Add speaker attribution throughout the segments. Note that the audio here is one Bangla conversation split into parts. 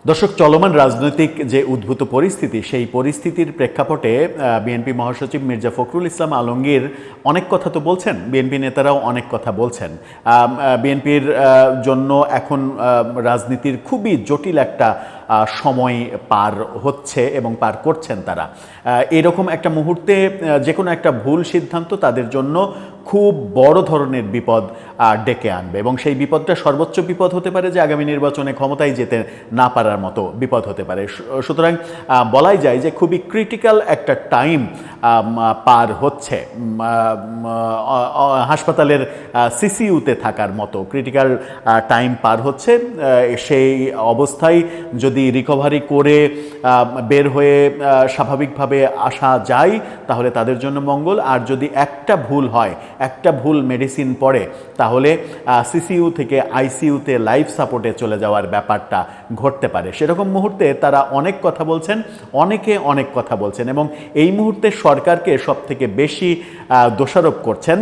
Speaker 1: দর্শক, চলমান রাজনৈতিক যে উদ্ভূত পরিস্থিতি, সেই পরিস্থিতির প্রেক্ষাপটে বিএনপি মহাসচিব মির্জা ফখরুল ইসলাম আলমগীর অনেক কথা তো বলছেন, বিএনপি নেতারাও অনেক কথা বলছেন। বিএনপির জন্য এখন রাজনীতির খুবই জটিল একটা সময় পার হচ্ছে এবং পার করছেন তারা। এরকম একটা মুহূর্তে যে কোনো একটা ভুল সিদ্ধান্ত তাদের জন্য খুব বড় ধরনের বিপদ ডেকে আনবে এবং সেই বিপদটা সর্বোচ্চ বিপদ হতে পারে যে আগামী নির্বাচনে ক্ষমতায় যেতে না পারার মতো বিপদ হতে পারে। সুতরাং বলাই যায় যে খুবই ক্রিটিক্যাল একটা টাইম পার হচ্ছে, হাসপাতালের সিসিইউতে থাকার মতো ক্রিটিক্যাল টাইম পার হচ্ছে। সেই অবস্থায় যদি রিকভারি করে বের হয়ে স্বাভাবিকভাবে আসা যায় তাহলে তাদের জন্য মঙ্গল। আর যদি একটা ভুল হয়, একটা ভুল মেডিসিন পড়ে, তাহলে সিসিইউ থেকে আইসিইউতে লাইফ সাপোর্টে চলে যাওয়ার ব্যাপারটা ঘটতে পারে। সেরকম মুহূর্তে তারা অনেক কথা বলছেন, অনেকে অনেক কথা বলছেন এবং এই মুহূর্তে সরকারকে সব থেকে বেশি দোষারোপ করছেন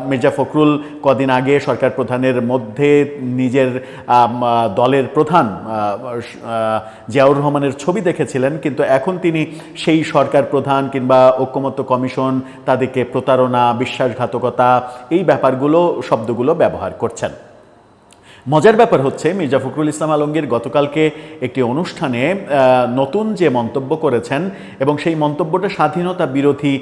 Speaker 1: মির্জা ফখরুল। কদিন আগে সরকার প্রধানের মধ্যে নিজের দলের প্রধান জিয়াউর রহমানের ছবি দেখেছিলেন, কিন্তু এখন তিনি সেই সরকার প্রধান কিংবা ঐকমত্য কমিশন, তাদেরকে প্রতারণা, বিশ্বাসঘাতকতা, এই ব্যাপারগুলো, শব্দগুলো ব্যবহার করছেন। মজার ব্যাপার হচ্ছে মির্জা ফখরুল ইসলাম আলমগীর গতকালকে একটি অনুষ্ঠানে নতুন যে মন্তব্য করেছেন এবং সেই মন্তব্যটা স্বাধীনতা বিরোধী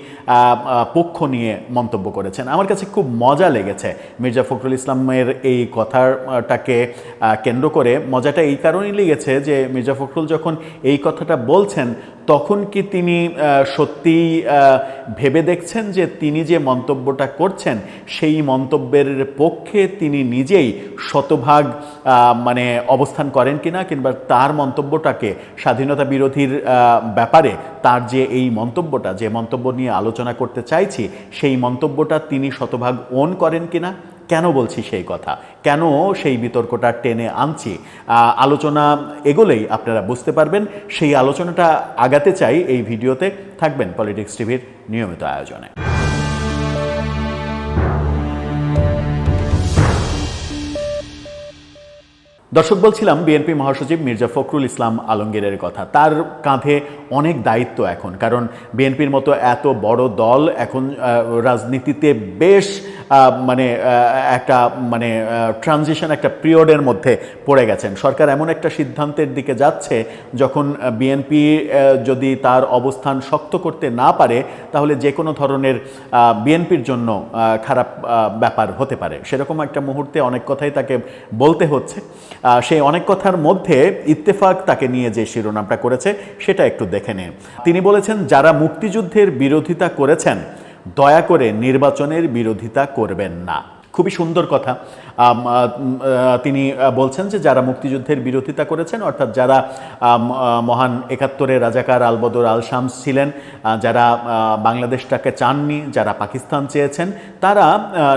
Speaker 1: পক্ষ নিয়ে মন্তব্য করেছেন। আমার কাছে খুব মজা লেগেছে মির্জা ফখরুল ইসলামের এই কথাটাকে কেন্দ্র করে। মজাটা এই কারণেই লেগেছে যে মির্জা ফখরুল যখন এই কথাটা বলছেন তখন কি তিনি সত্যিই ভেবে দেখছেন যে তিনি যে মন্তব্যটা করছেন সেই মন্তব্যের পক্ষে তিনি নিজেই শতভাগ অবস্থান করেন কিনা, কিংবা তার মন্তব্যটাকে স্বাধীনতা বিরোধীর ব্যাপারে তার যে এই মন্তব্যটা, যে মন্তব্য নিয়ে আলোচনা করতে চাইছি, সেই মন্তব্যটা তিনি শতভাগ ওন করেন কিনা। কেন বলছি সেই কথা, কেন সেই বিতর্কটা টেনে আনছি, আলোচনা এগোলেই আপনারা বুঝতে পারবেন। সেই আলোচনাটা আগাতে চাই এই ভিডিওতে। থাকবেন পলিটিক্স টিভির নিয়মিত আয়োজনে। দর্শক, বলছিলাম বিএনপি মহাসচিব মির্জা ফখরুল ইসলাম আলমগীরের কথা। তার কাঁধে অনেক দায়িত্ব এখন, কারণ বিএনপির মতো এত বড় দল এখন রাজনীতিতে বেশ একটা ট্রানজিশন, একটা পিরিয়ডের মধ্যে পড়ে গেছেন। সরকার এমন একটা সিদ্ধান্তের দিকে যাচ্ছে যখন বিএনপি যদি তার অবস্থান শক্ত করতে না পারে তাহলে যে কোনো ধরনের বিএনপির জন্য খারাপ ব্যাপার হতে পারে। সেরকম একটা মুহূর্তে অনেক কথাই তাকে বলতে হচ্ছে। সেই অনেক কথার মধ্যে ইত্তেফাক তাকে নিয়ে যে শিরোনামটা করেছে সেটা একটু দেখে নিন। তিনি বলেছেন, যারা মুক্তিযুদ্ধের বিরোধিতা করেছেন দয়া করে নির্বাচনের বিরোধিতা করবেন না। খুবই সুন্দর কথা। তিনি বলছেন যে যারা মুক্তিযুদ্ধের বিরোধিতা করেছেন, অর্থাৎ যারা মহান ৭১-এর রাজাকার আলবদর আল শামস ছিলেন, যারা বাংলাদেশটাকে চাননি, যারা পাকিস্তান চেয়েছেন, তারা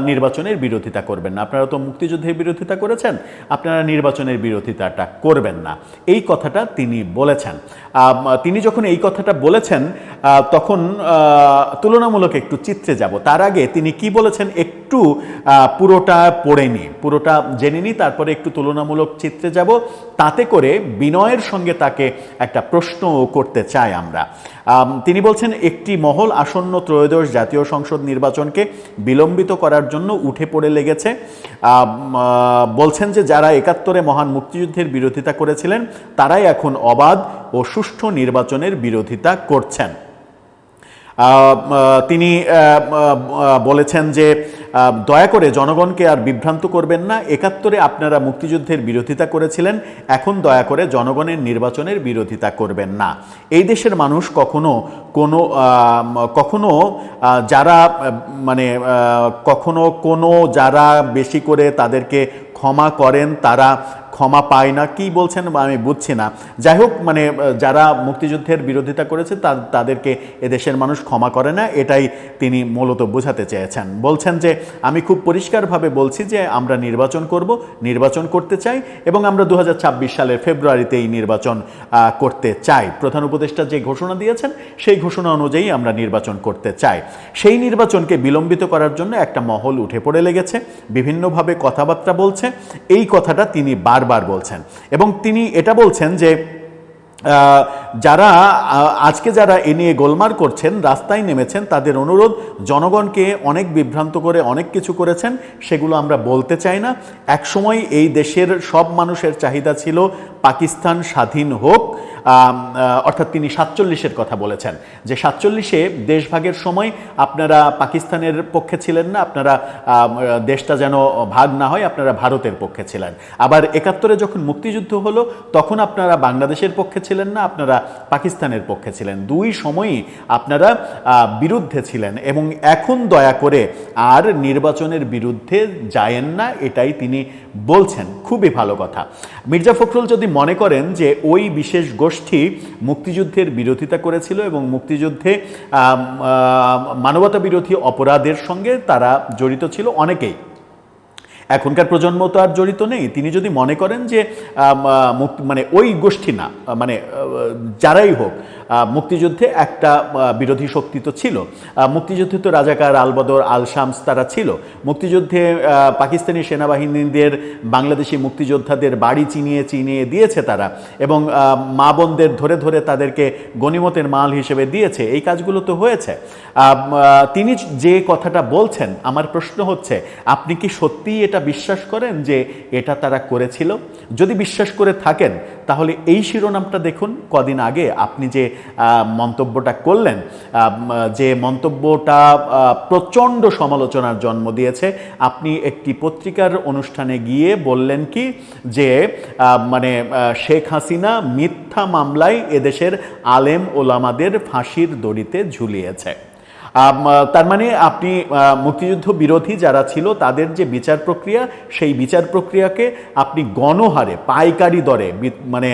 Speaker 1: নির্বাচনের বিরোধিতা করবেন না। আপনারা তো মুক্তিযুদ্ধের বিরোধিতা করেছেন, আপনারা নির্বাচনের বিরোধিতাটা করবেন না, এই কথাটা তিনি বলেছেন। তিনি যখন এই কথাটা বলেছেন তখন তুলনামূলক একটু চিত্রে যাব। তার আগে তিনি কি বলেছেন একটু পুরোটা পড়ে নি, পুরোটা জেনে নি, তারপরে একটু তুলনামূলক চিত্রে যাব। তাতে করে বিনয়ের সঙ্গে তাকে একটা প্রশ্ন করতে চাই আমরা। তিনি বলছেন, একটি মহল আসন্ন ত্রয়োদশ জাতীয় সংসদ নির্বাচনকে বিলম্বিত করার জন্য উঠে পড়ে লেগেছে। বলছেন যে যারা ৭১-এ মহান মুক্তিযুদ্ধের বিরোধিতা করেছিলেন তারাই এখন অবাধ ও সুষ্ঠু নির্বাচনের বিরোধিতা করছেন। তিনি বলেছেন যে দয়া করে জনগণকে আর বিভ্রান্ত করবেন না। ৭১-এ আপনারা মুক্তিযুদ্ধের বিরোধিতা করেছিলেন, এখন দয়া করে জনগণের নির্বাচনের বিরোধিতা করবেন না। এই দেশের মানুষ কখনো যারা বেশি করে তাদেরকে ক্ষমা করেন তারা ক্ষমা পায় না। কি বলছেন আমি বুঝছি না। যাই হোক, যারা মুক্তিযুদ্ধের বিরোধিতা করেছে তাদেরকে এদেশের মানুষ ক্ষমা করে না, এটাই তিনি মূলত বোঝাতে চেয়েছেন। বলছেন যে আমি খুব পরিষ্কারভাবে বলছি যে আমরা নির্বাচন করতে চাই এবং আমরা ২০২৬ সালের ফেব্রুয়ারিতে এই নির্বাচন করতে চাই। প্রধান উপদেষ্টা যে ঘোষণা দিয়েছেন সেই ঘোষণা অনুযায়ী আমরা নির্বাচন করতে চাই। সেই নির্বাচনকে বিলম্বিত করার জন্য একটা মহল উঠে পড়ে লেগেছে, বিভিন্নভাবে কথাবার্তা বলছে। এই কথাটা তিনি বারবার বারবার বলছেন। এবং তিনি এটা বলছেন যে যারা আজকে যারা এ নিয়ে গোলমাল করছেন, রাস্তায় নেমেছেন, তাদের অনুরোধ, জনগণকে অনেক বিভ্রান্ত করে অনেক কিছু করেছেন, সেগুলো আমরা বলতে চাই না। একসময় এই দেশের সব মানুষের চাহিদা ছিল পাকিস্তান স্বাধীন হোক, অর্থাৎ তিনি 47-এর কথা বলেছেন, যে 47-এ দেশভাগের সময় আপনারা পাকিস্তানের পক্ষে ছিলেন না, আপনারা দেশটা যেন ভাগ না হয়, আপনারা ভারতের পক্ষে ছিলেন। আবার 71-এ যখন মুক্তিযুদ্ধ হলো তখন আপনারা বাংলাদেশের পক্ষে ছিলেন না, আপনারা পাকিস্তানের পক্ষে ছিলেন। দুই সময়ই আপনারা বিরুদ্ধে ছিলেন, এবং এখন দয়া করে আর নির্বাচনের বিরুদ্ধে যায়েন না, এটাই তিনি বলছেন। খুবই ভালো কথা। মির্জা ফখরুল যদি মনে করেন যে ওই বিশেষ গোষ্ঠী মুক্তিযুদ্ধের বিরোধিতা করেছিল এবং মুক্তিযুদ্ধে মানবতা বিরোধী অপরাধের সঙ্গে তারা জড়িত ছিল, অনেকেই, এখনকার প্রজন্ম তো আর জড়িত নেই, তিনি যদি মনে করেন যে মানে ওই গোষ্ঠী না, মানে যারাই হোক, মুক্তিযুদ্ধে একটা বিরোধী শক্তি তো ছিল, মুক্তিযুদ্ধে তো রাজাকার, আলবদর, আল শামস তারা ছিল, মুক্তিযুদ্ধে পাকিস্তানি সেনাবাহিনীদের বাংলাদেশি মুক্তিযোদ্ধাদের বাড়ি চিনিয়ে চিনিয়ে দিয়েছে তারা, এবং মা বোনদের ধরে ধরে তাদেরকে গনিমতের মাল হিসেবে দিয়েছে, এই কাজগুলো তো হয়েছে। তিনি যে কথাটা বলছেন, আমার প্রশ্ন হচ্ছে, আপনি কি সত্যিই এটা বিশ্বাস করেন যে এটা তারা করেছিল? যদি বিশ্বাস করে থাকেন তাহলে এই শিরোনামটা দেখুন। কদিন আগে আপনি যে মন্তব্যটা করলেন, যে মন্তব্যটা প্রচণ্ড সমালোচনার জন্ম দিয়েছে, আপনি একটি পত্রিকার অনুষ্ঠানে গিয়ে বললেন কি যে মানে শেখ হাসিনা মিথ্যা মামলায় এদেশের আলেম ওলামাদের ফাঁসির দড়িতে ঝুলিয়েছে। তার মানে আপনি মুক্তিযুদ্ধ বিরোধী যারা ছিল তাদের যে বিচার প্রক্রিয়া, সেই বিচার প্রক্রিয়াকে আপনি গণহারে পাইকারি দরে মানে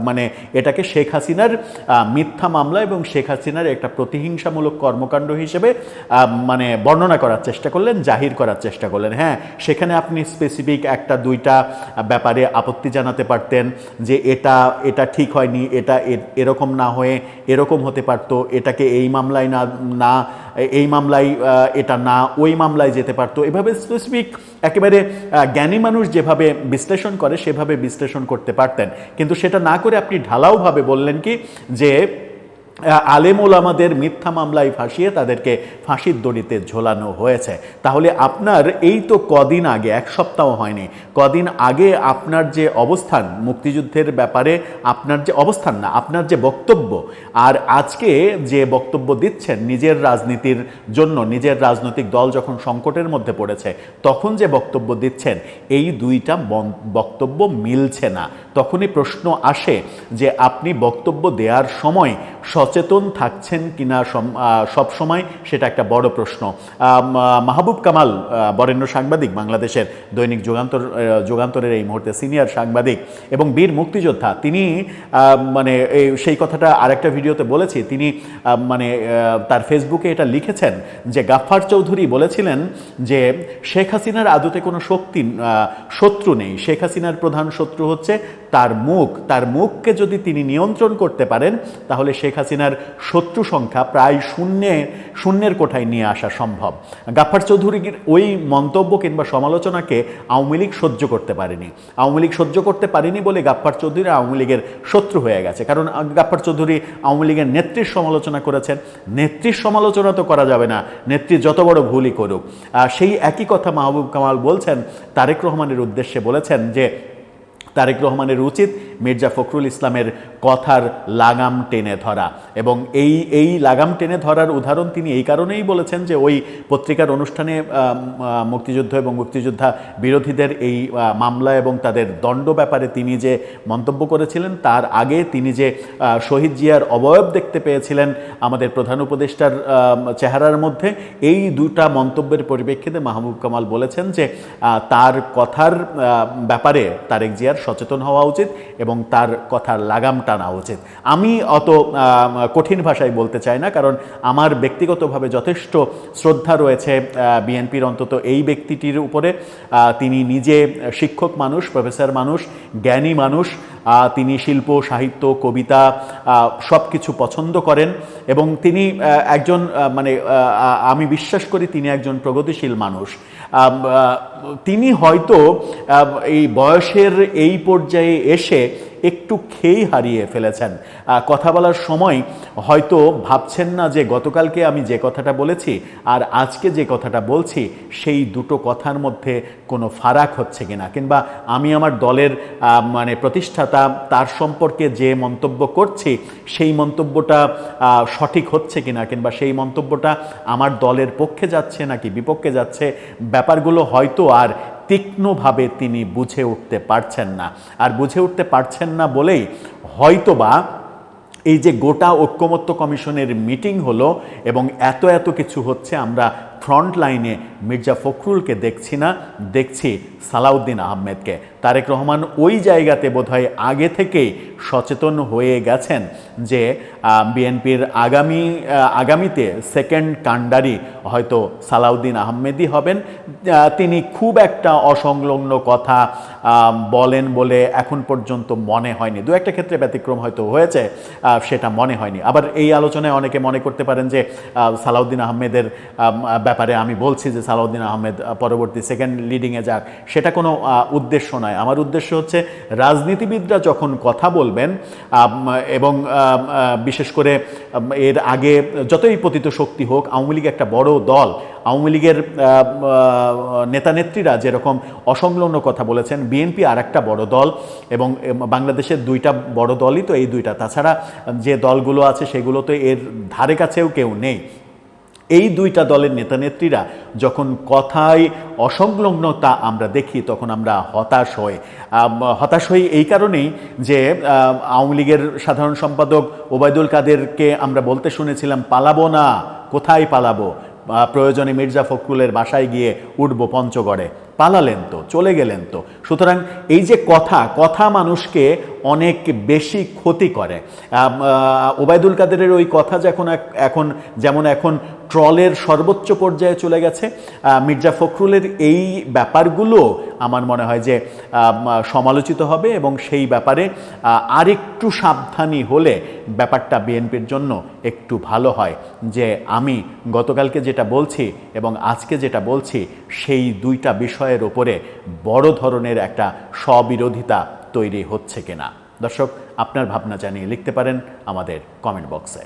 Speaker 1: মানে এটাকে শেখ হাসিনার মিথ্যা মামলা এবং শেখ হাসিনার একটা প্রতিহিংসামূলক কর্মকাণ্ড হিসেবে মানে বর্ণনা করার চেষ্টা করলেন, জাহির করার চেষ্টা করলেন। হ্যাঁ, সেখানে আপনি স্পেসিফিক একটা দুইটা ব্যাপারে আপত্তি জানাতে পারতেন যে এটা এটা ঠিক হয়নি, এটা এরকম না হয়ে এরকম হতে পারতো, এটাকে এই মামলায় না এই মামলায় এটা না, ওই মামলায় যেতে পারতো, এভাবে স্পেসিফিক একেবারে জ্ঞানী মানুষ যেভাবে বিশ্লেষণ করে সেভাবে বিশ্লেষণ করতে পারতেন। কিন্তু সেটা না করে আপনি ঢালাওভাবে বললেন কি যে আলেম ওলামাদের মিথ্যা মামলায় ফাঁসিয়ে তাদেরকে ফাঁসির দড়িতে ঝোলানো হয়েছে। তাহলে আপনার এই তো কদিন আগে, এক সপ্তাহ হয়নি, কদিন আগে আপনার যে অবস্থান মুক্তিযুদ্ধের ব্যাপারে, আপনার যে অবস্থান না, আপনার যে বক্তব্য, আর আজকে যে বক্তব্য দিচ্ছেন নিজের রাজনীতির জন্য, নিজের রাজনৈতিক দল যখন সংকটের মধ্যে পড়েছে তখন যে বক্তব্য দিচ্ছেন, এই দুইটা বক্তব্য মিলছে না। তখনই প্রশ্ন আসে যে আপনি বক্তব্য দেওয়ার সময় সচেতন থাকছেন কিনা সব সময়, সেটা একটা বড় প্রশ্ন। মাহবুব কামাল, বরেণ্য সাংবাদিক, বাংলাদেশের দৈনিক যুগান্তরের এই মুহূর্তে সিনিয়র সাংবাদিক এবং বীর মুক্তিযোদ্ধা, তিনি মানে সেই কথাটা আরেকটা ভিডিওতে বলেছি, তিনি মানে তার ফেসবুকে এটা লিখেছেন যে গাফফার চৌধুরী বলেছিলেন যে শেখ হাসিনার আদতে কোনো শত্রু নেই, শেখ হাসিনার প্রধান শত্রু হচ্ছে তার মুখ, তার মুখকে যদি তিনি নিয়ন্ত্রণ করতে পারেন তাহলে শেখ হাসিনার শত্রু সংখ্যা প্রায় শূন্যের কোঠায় নিয়ে আসা সম্ভব। গাফফার চৌধুরীর ওই মন্তব্য কিংবা সমালোচনাকে আওয়ামী লীগ সহ্য করতে পারেনি। আওয়ামী লীগ সহ্য করতে পারেনি বলে গাফফার চৌধুরী আওয়ামী লীগের শত্রু হয়ে গেছে। কারণ গাফফার চৌধুরী আওয়ামী লীগের নেত্রীর সমালোচনা করেছেন। নেত্রীর সমালোচনা তো করা যাবে না, নেত্রী যত বড় ভুলই করুক। সেই একই কথা মাহবুব কামাল বলছেন, তারেক রহমানের উদ্দেশ্যে বলেছেন যে তারেক রহমানের উচিত মির্জা ফখরুল ইসলামের কথার লাগাম টেনে ধরা, এবং এই লাগাম টেনে ধরার উদাহরণ তিনি এই কারণেই বলেছেন যে ওই পত্রিকার অনুষ্ঠানে মুক্তিযুদ্ধ এবং মুক্তিযোদ্ধা বিরোধীদের এই মামলা এবং তাদের দণ্ড ব্যাপারে তিনি যে মন্তব্য করেছিলেন, তার আগে তিনি যে শহীদ জিয়ার অবয়ব দেখতে পেয়েছিলেন আমাদের প্রধান উপদেষ্টার চেহারার মধ্যে, এই দুটা মন্তব্যের পরিপ্রেক্ষিতে মাহবুব কামাল বলেছেন যে তার কথার ব্যাপারে তারেক জিয়ার সচেতন হওয়া উচিত এবং তার কথার লাগাম টানা উচিত। আমি অত কঠিন ভাষায় বলতে চাই না, কারণ আমার ব্যক্তিগতভাবে যথেষ্ট শ্রদ্ধা রয়েছে বিএনপির অন্তত এই ব্যক্তিটির উপরে। তিনি নিজে শিক্ষক মানুষ, প্রফেসর মানুষ, জ্ঞানী মানুষ, তিনি শিল্প, সাহিত্য, কবিতা সব কিছু পছন্দ করেন এবং তিনি একজন মানে আমি বিশ্বাস করি তিনি একজন প্রগতিশীল মানুষ। তিনি হয়তো এই বয়সের এই পর্যায়ে এসে একটু খেই হারিয়ে ফেলেছেন। কথা বলার সময় হয়তো ভাবছেন না যে গতকালকে আমি যে কথাটা বলেছি আর আজকে যে কথাটা বলছি সেই দুটো কথার মধ্যে কোনো ফারাক হচ্ছে কিনা, কিংবা আমি আমার দলের মানে প্রতিষ্ঠাতা তার সম্পর্কে যে মন্তব্য করছি সেই মন্তব্যটা সঠিক হচ্ছে কিনা, কিংবা সেই মন্তব্যটা আমার দলের পক্ষে যাচ্ছে নাকি বিপক্ষে যাচ্ছে, ব্যাপারগুলো হয়তো আর তীক্ষ্ণভাবে তিনি বুঝে উঠতে পারছেন না। আর বুঝে উঠতে পারছেন না বলেই হয়তোবা এই যে গোটা ঐক্যমত্য কমিশনের মিটিং হলো এবং এত এত কিছু হচ্ছে, আমরা ফ্রন্ট লাইনে মির্জা ফখরুলকে দেখছি না, দেখছি সালাউদ্দিন আহমেদকে। তারেক রহমান ওই জায়গাতে বোধহয় আগে থেকেই সচেতন হয়ে গেছেন যে বিএনপির আগামীতে সেকেন্ড কাণ্ডারি হয়তো সালাউদ্দিন আহমেদই হবেন। তিনি খুব একটা অসংলগ্ন কথা বলেন বলে এখন পর্যন্ত মনে হয়নি। দু একটা ক্ষেত্রে ব্যতিক্রম হয়তো হয়েছে, সেটা মনে হয়নি। আবার এই আলোচনায় অনেকে মনে করতে পারেন যে সালাউদ্দিন আহমেদের ব্যাপারে আমি বলছি যে সালাউদ্দিন আহমেদ পরবর্তী সেকেন্ড লিডিংয়ে যাক, সেটা কোনো উদ্দেশ্য নয়। আমার উদ্দেশ্য হচ্ছে রাজনীতিবিদরা যখন কথা বলবেন এবং বিশেষ করে এর আগে যতই পতিত শক্তি হোক, আওয়ামী লীগ একটা বড় দল, আওয়ামী লীগের নেতানেত্রীরা যেরকম অসংলগ্ন কথা বলেছেন, বিএনপি আর একটা বড় দল এবং বাংলাদেশের দুইটা বড় দলই তো এই দুইটা, তাছাড়া যে দলগুলো আছে সেগুলো তো এর ধারে কাছেও কেউ নেই। এই দুইটা দলের নেতানেত্রীরা যখন কথায় অসংলগ্নতা আমরা দেখি তখন আমরা হতাশ হই এই কারণেই যে আওয়ামী লীগের সাধারণ সম্পাদক ওবায়দুল কাদেরকে আমরা বলতে শুনেছিলাম, পালাবো না, কোথায় পালাবো, প্রয়োজনে মির্জা ফখরুলের বাসায় গিয়ে উঠবো পঞ্চগড়ে। পালালেন তো, চলে গেলেন তো। সুতরাং এই যে কথা মানুষকে অনেক বেশি ক্ষতি করে। ওবায়দুল কাদেরের ওই কথা যেমন এখন ট্রলের সর্বোচ্চ পর্যায়ে চলে গেছে, মির্জা ফখরুলের এই ব্যাপারগুলো আমার মনে হয় যে সমালোচিত হবে এবং সেই ব্যাপারে আরেকটু সাবধানী হলে ব্যাপারটা বিএনপির জন্য একটু ভালো হয়। যে আমি গতকালকে যেটা বলছি এবং আজকে যেটা বলছি সেই দুইটা বিষয়ের ওপরে বড় ধরনের একটা স্ববিরোধিতা তৈরি হচ্ছে কিনা। দর্শক, আপনার ভাবনা জানিয়ে লিখতে পারেন আমাদের কমেন্ট বক্সে।